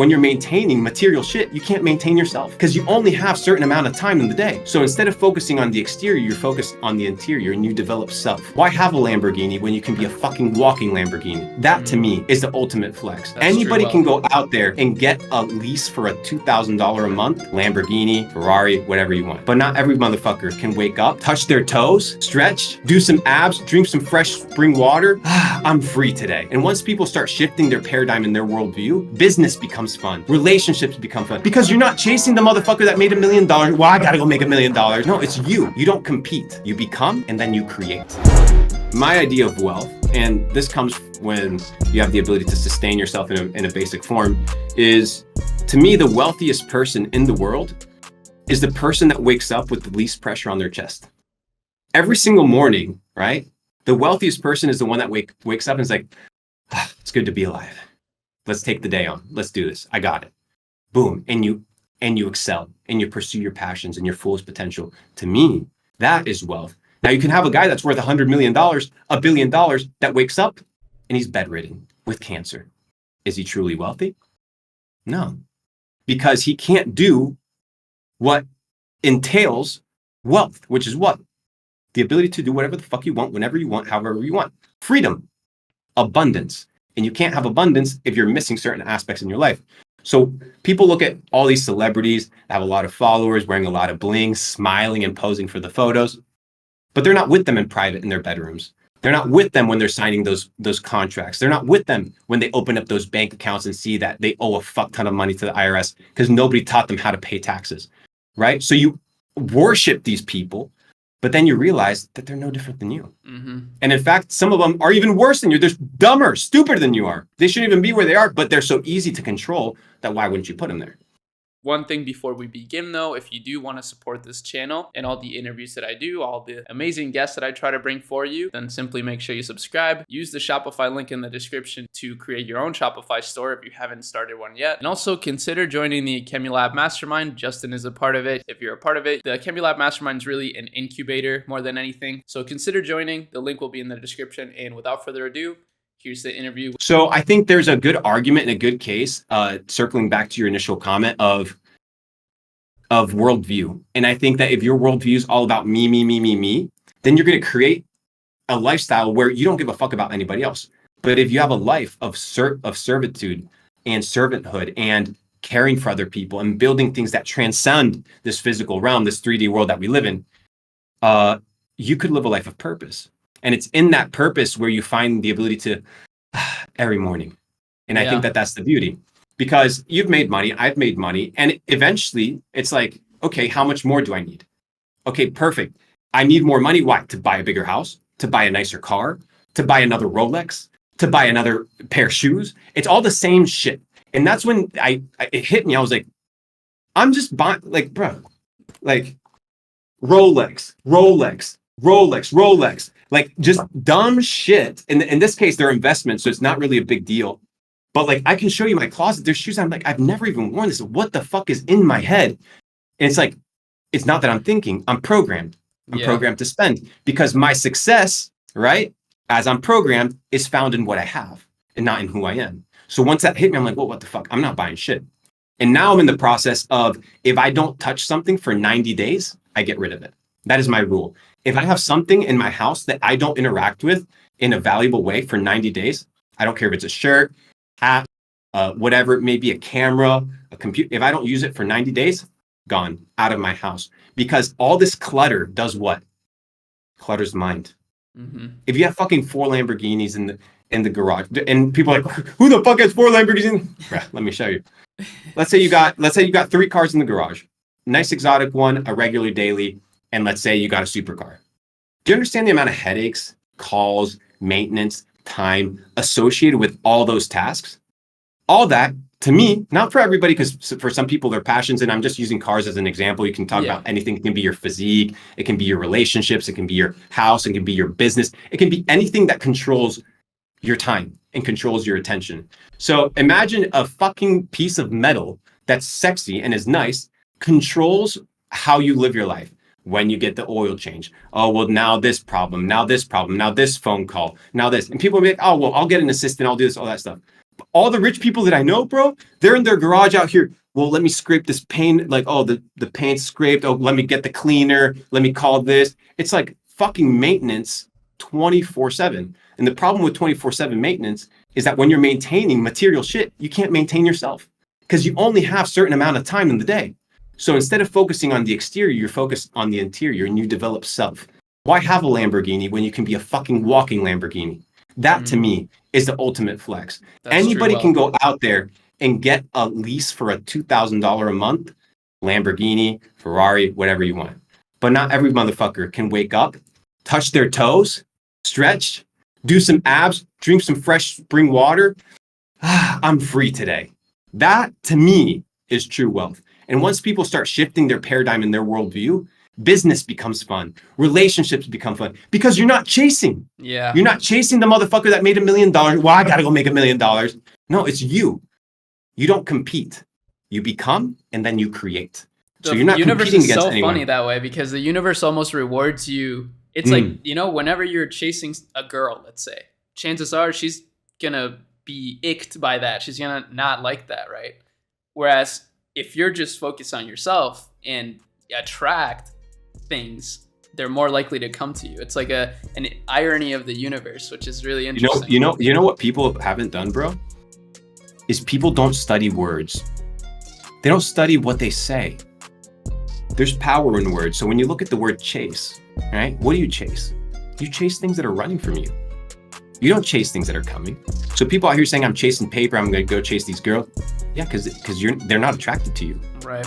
when you're maintaining material shit, you can't maintain yourself because you only have a certain amount of time in the day. So instead of focusing on the exterior, you're focused on the interior and you develop self. Why have a Lamborghini when you can be a fucking walking Lamborghini? That to me is the ultimate flex. That's Anybody true can go out there and get a lease for a $2,000 a month, Lamborghini, Ferrari, whatever you want. But not every motherfucker can wake up, touch their toes, stretch, do some abs, drink some fresh spring water. I'm free today. And once people start shifting their paradigm and their worldview, business becomes fun. Relationships become fun because you're not chasing the motherfucker that made $1 million. Well, I gotta go make $1 million. No, it's you. You don't compete. You become and then you create. My idea of wealth, and this comes when you have the ability to sustain yourself in a basic form, is to me, the wealthiest person in the world is the person that wakes up with the least pressure on their chest. Every single morning, right? The wealthiest person is the one that wakes up and is like, it's good to be alive. Let's take the day on. Let's do this. I got it. Boom. And you excel and you pursue your passions and your fullest potential. To me, that is wealth. Now you can have a guy that's worth $100 million, $1 billion that wakes up and he's bedridden with cancer. Is he truly wealthy? No, because he can't do what entails wealth, which is what? The ability to do whatever the fuck you want, whenever you want, however you want. Freedom, abundance. And you can't have abundance if you're missing certain aspects in your life. So people look at all these celebrities that have a lot of followers, wearing a lot of bling, smiling and posing for the photos, but they're not with them in private in their bedrooms. They're not with them when they're signing those contracts. They're not with them when they open up those bank accounts and see that they owe a fuck ton of money to the IRS because nobody taught them how to pay taxes, right? So you worship these people, but then you realize that they're no different than you. Mm-hmm. And in fact, some of them are even worse than you. They're dumber, stupider than you are. They shouldn't even be where they are, but they're so easy to control that why wouldn't you put them there? One thing before we begin though, if you do want to support this channel and all the interviews that I do, all the amazing guests that I try to bring for you, then simply make sure you subscribe. Use the Shopify link in the description to create your own Shopify store if you haven't started one yet. And also consider joining the Chemulab Mastermind. Justin is a part of it. If you're a part of it, the Chemulab Mastermind is really an incubator more than anything. So consider joining. The link will be in the description. And without further ado, here's the interview. So I think there's a good argument and a good case, circling back to your initial comment of worldview. And I think that if your worldview is all about me, then you're going to create a lifestyle where you don't give a fuck about anybody else. But if you have a life of servitude and servanthood and caring for other people and building things that transcend this physical realm, this 3D world that we live in, you could live a life of purpose. And it's in that purpose where you find the ability to every morning. And I think that that's the beauty, because you've made money, I've made money. And eventually it's like, okay, how much more do I need? Okay, perfect. I need more money. Why? To buy a bigger house, to buy a nicer car, to buy another Rolex, to buy another pair of shoes. It's all the same shit. And that's when it hit me. I was like, I'm just buying, like, bro, like Rolex, like just dumb shit. And in this case, they're investments, so it's not really a big deal. But like, I can show you my closet. There's shoes I'm like, I've never even worn this. What the fuck is in my head? And it's like, it's not that I'm thinking, I'm programmed. I'm programmed to spend because my success, right, as I'm programmed, is found in what I have and not in who I am. So once that hit me, I'm like, well, what the fuck? I'm not buying shit. And now I'm in the process of, if I don't touch something for 90 days, I get rid of it. That is my rule. If I have something in my house that I don't interact with in a valuable way for 90 days, I don't care if it's a shirt, hat, whatever it may be, a camera, a computer. If I don't use it for 90 days, gone, out of my house. Because all this clutter does what? Clutters the mind. Mm-hmm. If you have fucking 4 Lamborghinis in the garage, and people are like, who the fuck has 4 Lamborghinis? Let me show you. Let's say you got 3 cars in the garage. Nice exotic one, a regular daily, and let's say you got a supercar. Do you understand the amount of headaches, calls, maintenance, time associated with all those tasks? All that, to me, not for everybody, because for some people, their passions, and I'm just using cars as an example. You can talk about anything. It can be your physique. It can be your relationships. It can be your house. It can be your business. It can be anything that controls your time and controls your attention. So imagine a fucking piece of metal that's sexy and is nice, controls how you live your life. When you get the oil change, oh, well, now this problem, now this phone call, now this. And people will be like, oh, well, I'll get an assistant, I'll do this, all that stuff. All the rich people that I know, bro, they're in their garage out here. Well, let me scrape this paint. Like, oh, the paint's scraped. Oh, let me get the cleaner. Let me call this. It's like fucking maintenance 24/7. And the problem with 24/7 maintenance is that when you're maintaining material shit, you can't maintain yourself because you only have a certain amount of time in the day. So instead of focusing on the exterior, you're focused on the interior and you develop self. Why have a Lamborghini when you can be a fucking walking Lamborghini? That to me is the ultimate flex. That's Anybody true can wealth. go out there and get a lease for a $2,000 a month, Lamborghini, Ferrari, whatever you want. But not every motherfucker can wake up, touch their toes, stretch, do some abs, drink some fresh spring water. I'm free today. That to me is true wealth. And once people start shifting their paradigm and their worldview, business becomes fun. Relationships become fun because you're not chasing. Yeah. You're not chasing the motherfucker that made $1 million. Well, I got to go make $1 million. No, it's you. You don't compete. You become and then you create. So you're not universe competing is against so anyone. funny that way because the universe almost rewards you. It's like, you know, whenever you're chasing a girl, let's say, chances are she's gonna be icked by that. She's gonna not like that, right? Whereas if you're just focused on yourself and attract things, they're more likely to come to you. It's like an irony of the universe, which is really interesting. You know what people haven't done, bro? Is people don't study words. They don't study what they say. There's power in words. So when you look at the word chase, right? What do you chase? You chase things that are running from you. You don't chase things that are coming. So people out here saying, I'm chasing paper, I'm going to go chase these girls. Yeah, because they're not attracted to you. Right.